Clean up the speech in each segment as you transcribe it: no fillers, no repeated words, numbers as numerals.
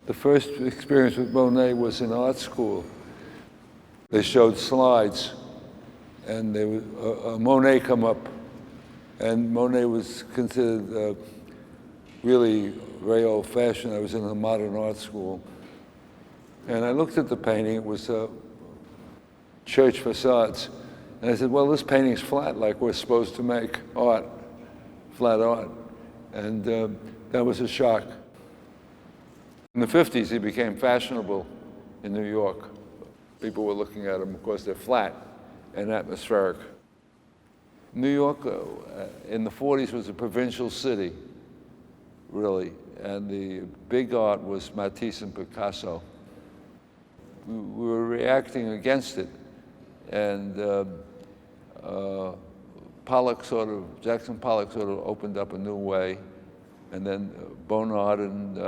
The first experience with Monet was in art school. They showed slides, and there was a Monet come up, and Monet was considered really very old-fashioned. I was in a modern art school, and I looked at the painting. It was church facades, and I said, well, this painting's flat, like we're supposed to make art, flat art, and that was a shock. In the 50s, he became fashionable in New York. People were looking at them because they're flat and atmospheric. New York in the 40s was a provincial city, really, and the big art was Matisse and Picasso. We were reacting against it, and Jackson Pollock sort of opened up a new way, and then Bonnard and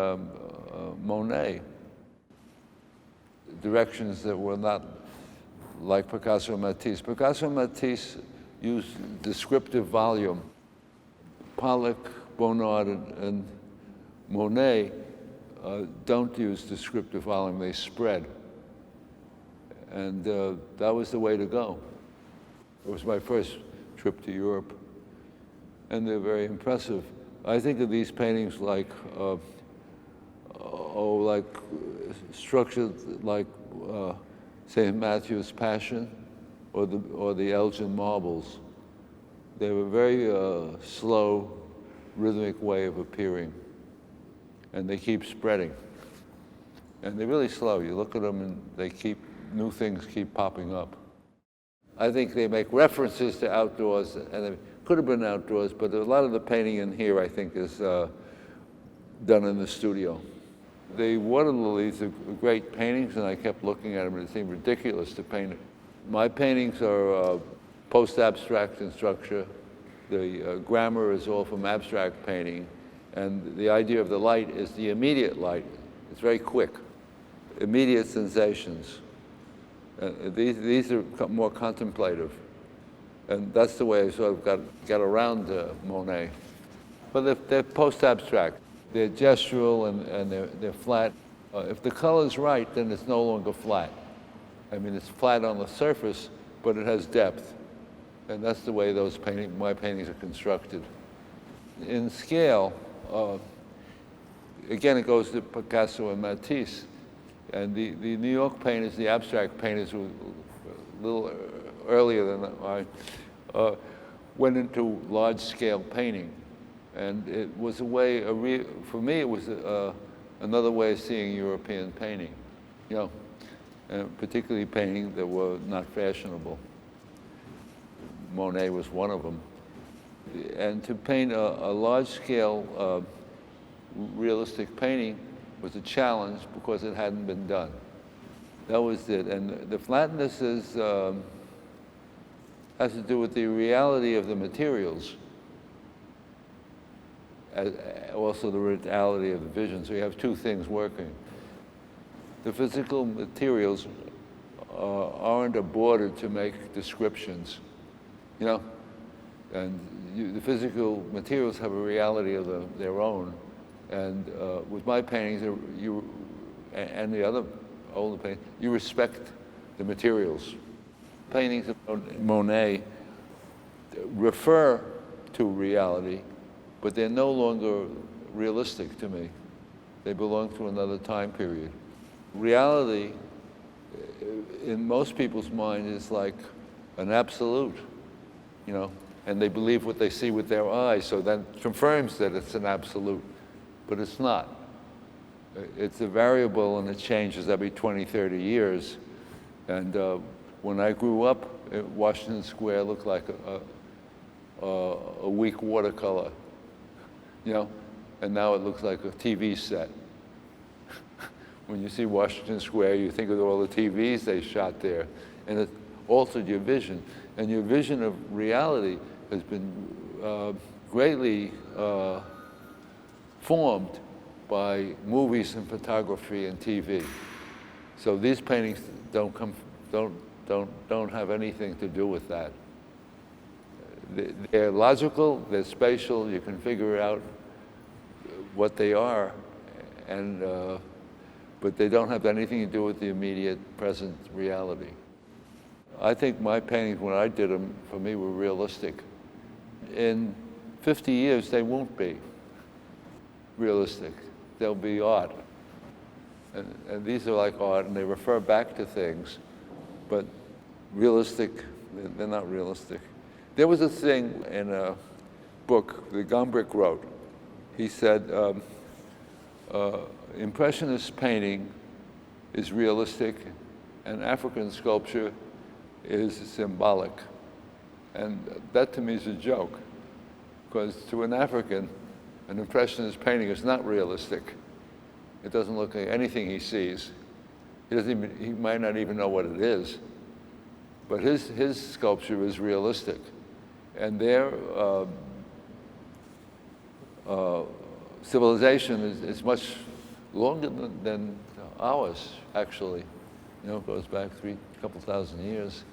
Monet, directions that were not like Picasso and Matisse. Picasso and Matisse used descriptive volume. Pollock, Bonnard, and Monet don't use descriptive volume, they spread. And that was the way to go. It was my first trip to Europe, and they're very impressive. I think of these paintings like structured like St. Matthew's Passion or the Elgin Marbles. They have a very slow, rhythmic way of appearing, and they keep spreading. And they're really slow. You look at them and new things keep popping up. I think they make references to outdoors, and they could have been outdoors, but a lot of the painting in here, I think, is done in the studio. The water lilies are great paintings, and I kept looking at them, and it seemed ridiculous to paint it. My paintings are post-abstract in structure. The grammar is all from abstract painting, and the idea of the light is the immediate light. It's very quick, immediate sensations. These are more contemplative, and that's the way I sort of got around Monet. But they're post-abstract. They're gestural and they're flat. If the color's right, then it's no longer flat. I mean, it's flat on the surface, but it has depth. And that's the way my paintings are constructed. In scale, again, it goes to Picasso and Matisse. And the New York painters, the abstract painters, were a little earlier than I, went into large-scale painting. And it was a way, for me, it was another way of seeing European painting, and particularly painting that were not fashionable. Monet was one of them. And to paint a large-scale realistic painting was a challenge because it hadn't been done. That was it. And the flatness has to do with the reality of the materials. Also the reality of the vision. So you have two things working. The physical materials aren't aborted to make descriptions, and the physical materials have a reality of their own. And with my paintings, and the other older paintings, you respect the materials. Paintings of Monet refer to reality, but they're no longer realistic to me. They belong to another time period. Reality, in most people's mind, is like an absolute, and they believe what they see with their eyes, so that confirms that it's an absolute, but it's not. It's a variable, and it changes every 20, 30 years. And when I grew up, Washington Square looked like a weak watercolor. And now it looks like a TV set. When you see Washington Square, you think of all the TVs they shot there, and it altered your vision. And your vision of reality has been greatly formed by movies and photography and TV. So these paintings don't have anything to do with that. They're logical, they're spatial, you can figure out what they are, and but they don't have anything to do with the immediate present reality. I think my paintings, when I did them, for me, were realistic. In 50 years, they won't be realistic. They'll be art. And these are like art, and they refer back to things, but realistic, they're not realistic. There was a thing in a book that Gombrich wrote. He said, Impressionist painting is realistic, and African sculpture is symbolic. And that to me is a joke, because to an African, an Impressionist painting is not realistic. It doesn't look like anything he sees. He might not even know what it is, but his sculpture is realistic. And their civilization is much longer than ours, actually. You know, it goes back a couple thousand years.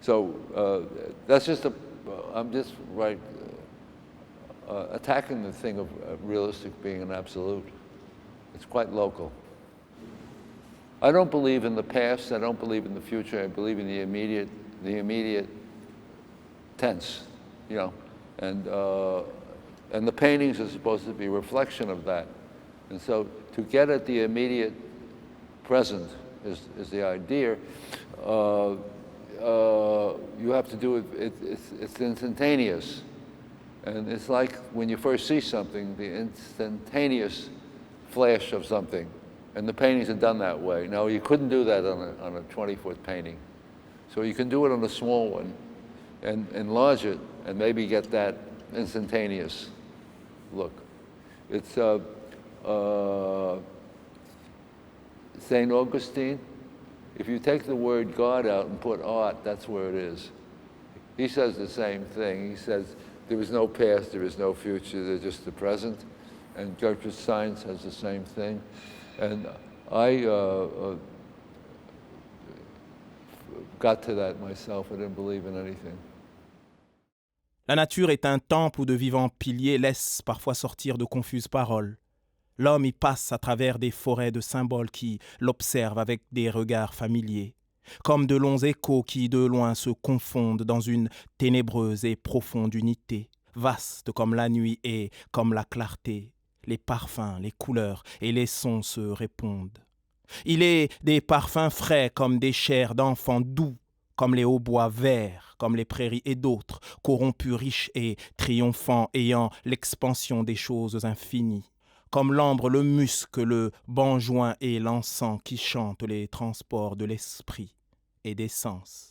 So that's just I'm just attacking the thing of realistic being an absolute. It's quite local. I don't believe in the past, I don't believe in the future, I believe in the immediate tense, you know. And the paintings are supposed to be a reflection of that. And so to get at the immediate present is the idea. You have to do it, it's instantaneous. And it's like when you first see something, the instantaneous flash of something. And the paintings are done that way. Now, you couldn't do that on a 20-foot painting. So you can do it on a small one and enlarge it and maybe get that instantaneous look. It's St. Augustine. If you take the word God out and put art, that's where it is. He says the same thing. He says there is no past, there is no future, there's just the present. And Gertrude Stein says the same thing. And I got to that myself. I didn't believe in anything. La nature est un temple où de vivants piliers laissent parfois sortir de confuses paroles. L'homme y passe à travers des forêts de symboles qui l'observent avec des regards familiers, comme de longs échos qui de loin se confondent dans une ténébreuse et profonde unité, vaste comme la nuit et comme la clarté. Les parfums, les couleurs et les sons se répondent. Il est des parfums frais comme des chairs d'enfants doux, comme les hautbois verts, comme les prairies et d'autres, corrompus, riches et triomphants, ayant l'expansion des choses infinies. Comme l'ambre, le musc, le benjoin et l'encens qui chantent les transports de l'esprit et des sens.